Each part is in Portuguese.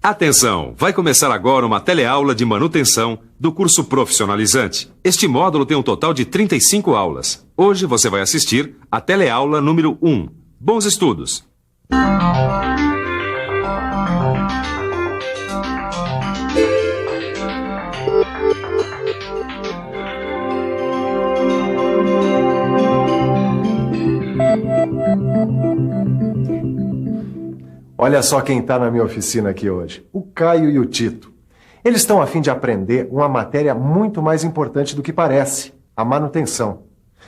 Atenção! Vai começar agora uma teleaula de manutenção do curso profissionalizante. Este módulo tem um total de 35 aulas. Hoje você vai assistir a teleaula número 1. Bons estudos! Olha só quem está na minha oficina aqui hoje, o Caio e o Tito. Eles estão a fim de aprender uma matéria muito mais importante do que parece, a manutenção.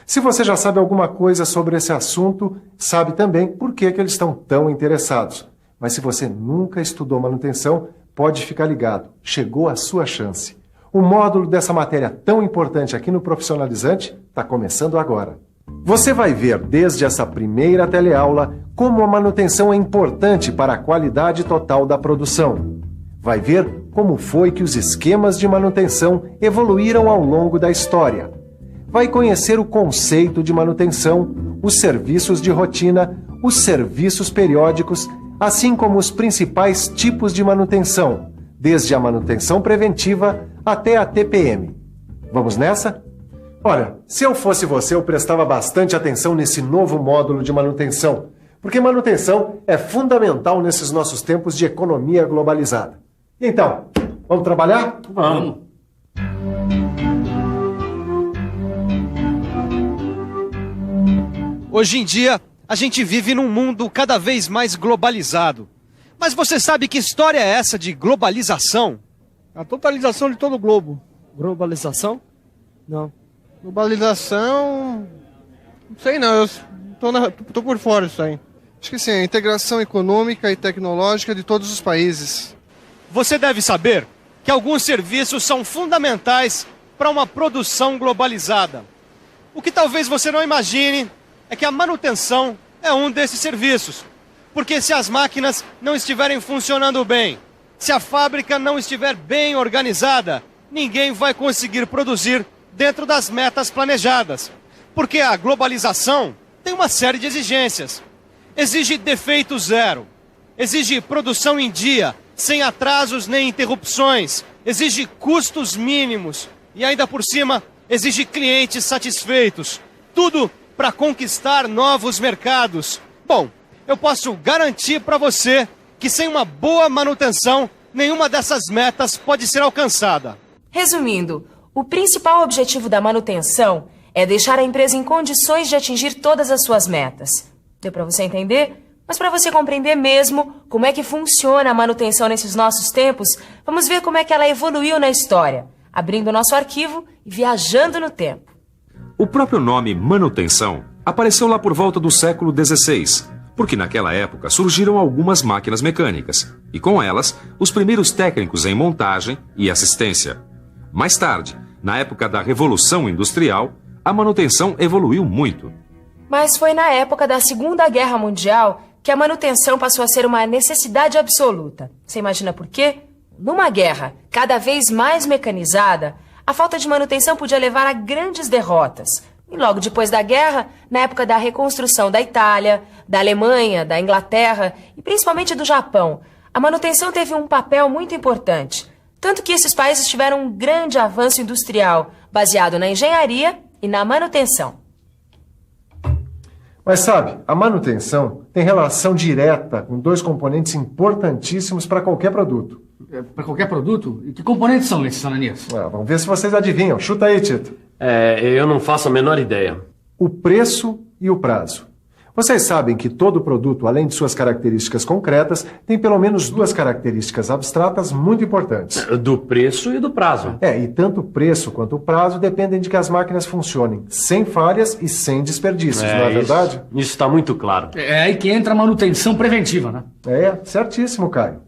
Se você já sabe alguma coisa sobre esse assunto, sabe também por que eles estão tão interessados. Mas se você nunca estudou manutenção, pode ficar ligado, chegou a sua chance. O módulo dessa matéria tão importante aqui no Profissionalizante está começando agora. Você vai ver desde essa primeira teleaula como a manutenção é importante para a qualidade total da produção. Vai ver como foi que os esquemas de manutenção evoluíram ao longo da história. Vai conhecer o conceito de manutenção, os serviços de rotina, os serviços periódicos, assim como os principais tipos de manutenção, desde a manutenção preventiva até a TPM. Vamos nessa? Olha, se eu fosse você, eu prestava bastante atenção nesse novo módulo de manutenção, porque manutenção é fundamental nesses nossos tempos de economia globalizada. Então, vamos trabalhar? Vamos. Hoje em dia, a gente vive num mundo cada vez mais globalizado. Mas você sabe que história é essa de globalização? A totalização de todo o globo. Globalização? Não. Globalização... Não sei não, eu tô por fora disso aí. Acho que sim, a integração econômica e tecnológica de todos os países. Você deve saber que alguns serviços são fundamentais para uma produção globalizada. O que talvez você não imagine é que a manutenção é um desses serviços. Porque se as máquinas não estiverem funcionando bem, se a fábrica não estiver bem organizada, ninguém vai conseguir produzir dentro das metas planejadas. Porque a globalização tem uma série de exigências. Exige defeito zero, exige produção em dia, sem atrasos nem interrupções, exige custos mínimos e ainda por cima exige clientes satisfeitos. Tudo para conquistar novos mercados. Bom, eu posso garantir para você que sem uma boa manutenção, nenhuma dessas metas pode ser alcançada. Resumindo, o principal objetivo da manutenção é deixar a empresa em condições de atingir todas as suas metas. Deu para você entender? Mas para você compreender mesmo como é que funciona a manutenção nesses nossos tempos, vamos ver como é que ela evoluiu na história, abrindo o nosso arquivo e viajando no tempo. O próprio nome manutenção apareceu lá por volta do século XVI, porque naquela época surgiram algumas máquinas mecânicas, e com elas, os primeiros técnicos em montagem e assistência. Mais tarde, na época da Revolução Industrial, a manutenção evoluiu muito. Mas foi na época da Segunda Guerra Mundial que a manutenção passou a ser uma necessidade absoluta. Você imagina por quê? Numa guerra cada vez mais mecanizada, a falta de manutenção podia levar a grandes derrotas. E logo depois da guerra, na época da reconstrução da Itália, da Alemanha, da Inglaterra e principalmente do Japão, a manutenção teve um papel muito importante. Tanto que esses países tiveram um grande avanço industrial, baseado na engenharia e na manutenção. Mas sabe, a manutenção tem relação direta com dois componentes importantíssimos para qualquer produto. Para qualquer produto? E que componentes são esses, Ananias? Vamos ver se vocês adivinham. Chuta aí, Tito. Eu não faço a menor ideia. O preço e o prazo. Vocês sabem que todo produto, além de suas características concretas, tem pelo menos duas características abstratas muito importantes. Do preço e do prazo. E tanto o preço quanto o prazo dependem de que as máquinas funcionem sem falhas e sem desperdícios, não é verdade? Isso está muito claro. É aí que entra a manutenção preventiva, né? Certíssimo, Caio.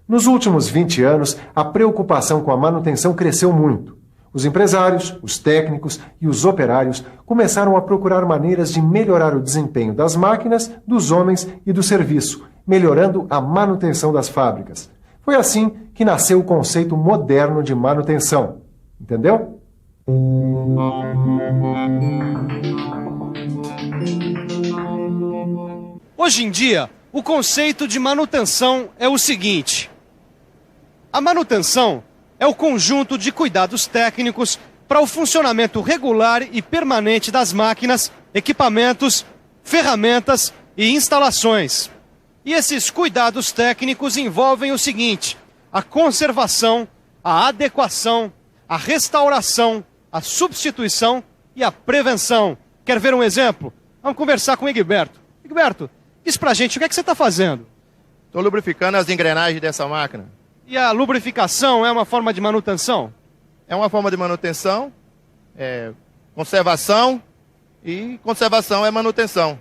Nos últimos 20 anos, a preocupação com a manutenção cresceu muito. Os empresários, os técnicos e os operários começaram a procurar maneiras de melhorar o desempenho das máquinas, dos homens e do serviço, melhorando a manutenção das fábricas. Foi assim que nasceu o conceito moderno de manutenção. Entendeu? Hoje em dia, o conceito de manutenção é o seguinte: A manutenção é o conjunto de cuidados técnicos para o funcionamento regular e permanente das máquinas, equipamentos, ferramentas e instalações. E esses cuidados técnicos envolvem o seguinte: a conservação, a adequação, a restauração, a substituição e a prevenção. Quer ver um exemplo? Vamos conversar com o Egberto. Egberto, diz pra gente o que é que você está fazendo. Estou lubrificando as engrenagens dessa máquina. E a lubrificação é uma forma de manutenção? É uma forma de manutenção, conservação, e conservação é manutenção.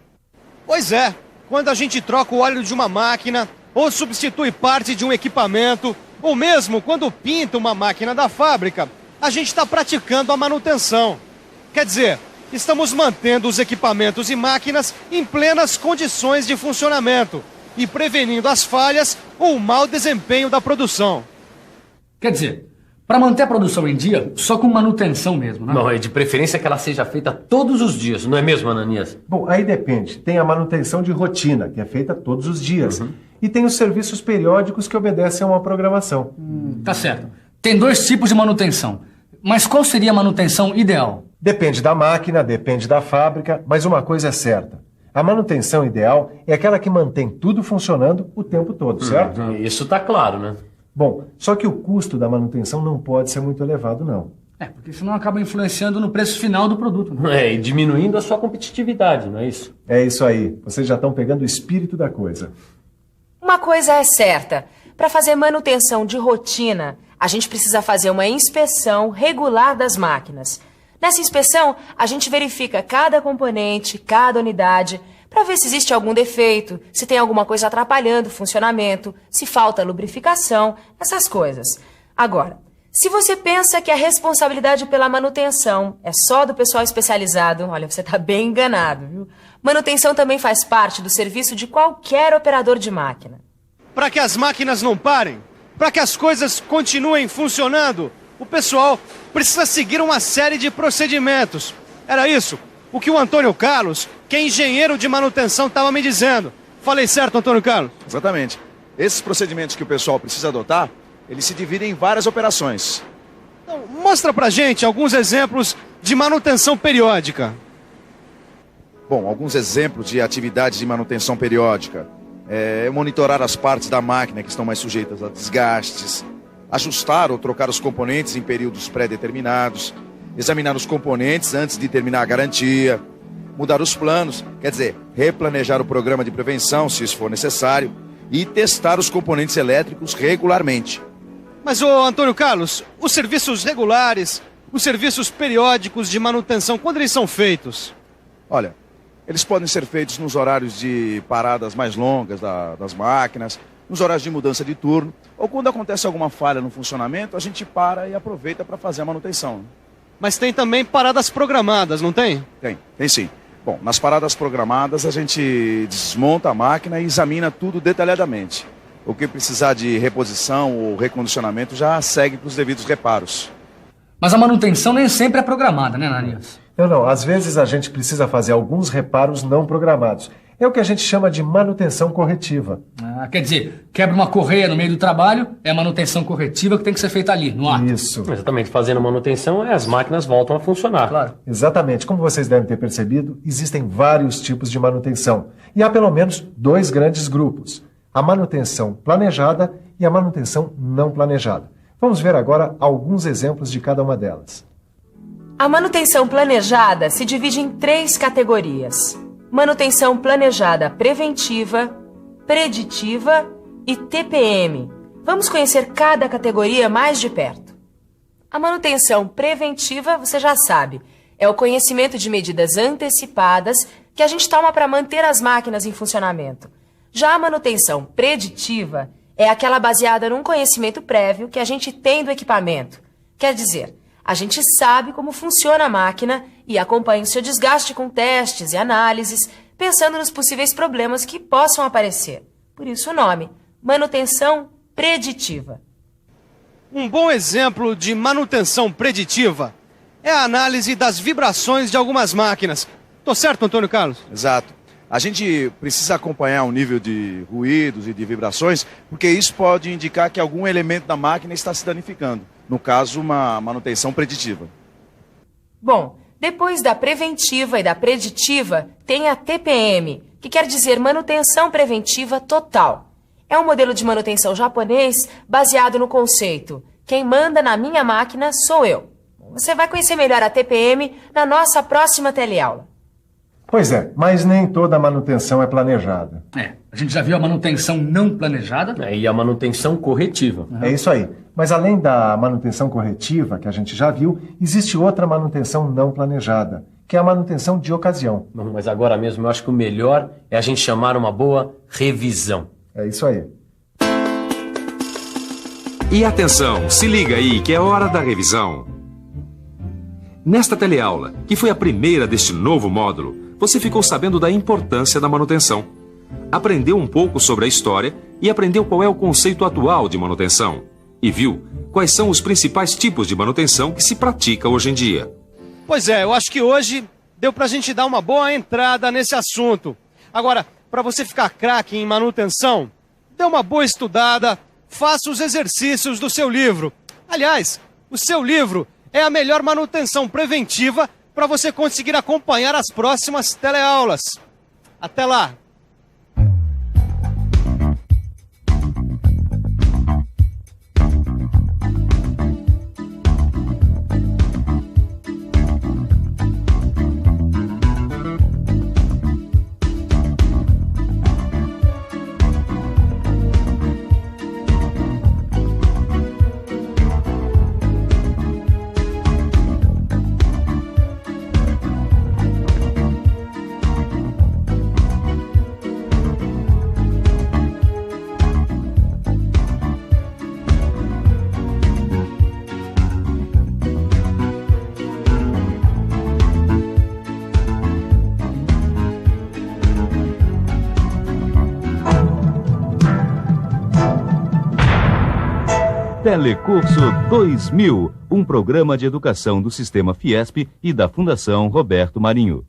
Pois é, quando a gente troca o óleo de uma máquina, ou substitui parte de um equipamento, ou mesmo quando pinta uma máquina da fábrica, a gente está praticando a manutenção. Quer dizer, estamos mantendo os equipamentos e máquinas em plenas condições de funcionamento e prevenindo as falhas ou o mau desempenho da produção. Quer dizer, para manter a produção em dia, só com manutenção mesmo, né? Não, é de preferência que ela seja feita todos os dias, não é mesmo, Ananias? Bom, aí depende. Tem a manutenção de rotina, que é feita todos os dias. E tem os serviços periódicos que obedecem a uma programação. Tá certo. Tem 2 tipos de manutenção. Mas qual seria a manutenção ideal? Depende da máquina, depende da fábrica, mas uma coisa é certa. A manutenção ideal é aquela que mantém tudo funcionando o tempo todo, certo? Isso tá claro, né? Bom, só que o custo da manutenção não pode ser muito elevado, não. Porque senão acaba influenciando no preço final do produto, né? E diminuindo a sua competitividade, não é isso? É isso aí. Vocês já estão pegando o espírito da coisa. Uma coisa é certa: para fazer manutenção de rotina, a gente precisa fazer uma inspeção regular das máquinas. Nessa inspeção, a gente verifica cada componente, cada unidade, para ver se existe algum defeito, se tem alguma coisa atrapalhando o funcionamento, se falta lubrificação, essas coisas. Agora, se você pensa que a responsabilidade pela manutenção é só do pessoal especializado, olha, você está bem enganado, viu? Manutenção também faz parte do serviço de qualquer operador de máquina. Para que as máquinas não parem, para que as coisas continuem funcionando, o pessoal precisa seguir uma série de procedimentos. Era isso o que o Antônio Carlos, que é engenheiro de manutenção, estava me dizendo. Falei certo, Antônio Carlos? Exatamente. Esses procedimentos que o pessoal precisa adotar, eles se dividem em várias operações. Então, mostra pra gente alguns exemplos de manutenção periódica. Bom, alguns exemplos de atividades de manutenção periódica. Monitorar as partes da máquina que estão mais sujeitas a desgastes, ajustar ou trocar os componentes em períodos pré-determinados, examinar os componentes antes de terminar a garantia, mudar os planos, quer dizer, replanejar o programa de prevenção, se isso for necessário, e testar os componentes elétricos regularmente. Mas, Antônio Carlos, os serviços regulares, os serviços periódicos de manutenção, quando eles são feitos? Olha, eles podem ser feitos nos horários de paradas mais longas das máquinas, nos horários de mudança de turno, ou quando acontece alguma falha no funcionamento, a gente para e aproveita para fazer a manutenção. Mas tem também paradas programadas, não tem? Tem sim. Bom, nas paradas programadas a gente desmonta a máquina e examina tudo detalhadamente. O que precisar de reposição ou recondicionamento já segue para os devidos reparos. Mas a manutenção nem sempre é programada, né, Ananias? Não. Às vezes a gente precisa fazer alguns reparos não programados. É o que a gente chama de manutenção corretiva. Quer dizer, quebra uma correia no meio do trabalho, é a manutenção corretiva que tem que ser feita ali, no ato. Isso. Exatamente, fazendo manutenção, as máquinas voltam a funcionar. Claro. Exatamente. Como vocês devem ter percebido, existem vários tipos de manutenção. E há pelo menos 2 grandes grupos: a manutenção planejada e a manutenção não planejada. Vamos ver agora alguns exemplos de cada uma delas. A manutenção planejada se divide em 3 categorias: manutenção planejada preventiva, preditiva e TPM. Vamos conhecer cada categoria mais de perto. A manutenção preventiva, você já sabe, é o conhecimento de medidas antecipadas que a gente toma para manter as máquinas em funcionamento. Já a manutenção preditiva é aquela baseada num conhecimento prévio que a gente tem do equipamento. Quer dizer, a gente sabe como funciona a máquina e acompanha o seu desgaste com testes e análises, pensando nos possíveis problemas que possam aparecer. Por isso o nome, manutenção preditiva. Um bom exemplo de manutenção preditiva é a análise das vibrações de algumas máquinas. Tô certo, Antônio Carlos? Exato. A gente precisa acompanhar o nível de ruídos e de vibrações, porque isso pode indicar que algum elemento da máquina está se danificando. No caso, uma manutenção preditiva. Bom, depois da preventiva e da preditiva, tem a TPM, que quer dizer manutenção preventiva total. É um modelo de manutenção japonês baseado no conceito: quem manda na minha máquina sou eu. Você vai conhecer melhor a TPM na nossa próxima teleaula. Pois é, mas nem toda manutenção é planejada. A gente já viu a manutenção não planejada. E a manutenção corretiva. É isso aí. Mas além da manutenção corretiva, que a gente já viu, existe outra manutenção não planejada, que é a manutenção de ocasião. Não, mas agora mesmo eu acho que o melhor é a gente chamar uma boa revisão. É isso aí. E atenção, se liga aí que é hora da revisão. Nesta teleaula, que foi a primeira deste novo módulo, você ficou sabendo da importância da manutenção. Aprendeu um pouco sobre a história e aprendeu qual é o conceito atual de manutenção. E viu quais são os principais tipos de manutenção que se pratica hoje em dia. Pois é, eu acho que hoje deu pra gente dar uma boa entrada nesse assunto. Agora, para você ficar craque em manutenção, dê uma boa estudada, faça os exercícios do seu livro. Aliás, o seu livro é a melhor manutenção preventiva para você conseguir acompanhar as próximas teleaulas. Até lá! Telecurso 2000, um programa de educação do Sistema Fiesp e da Fundação Roberto Marinho.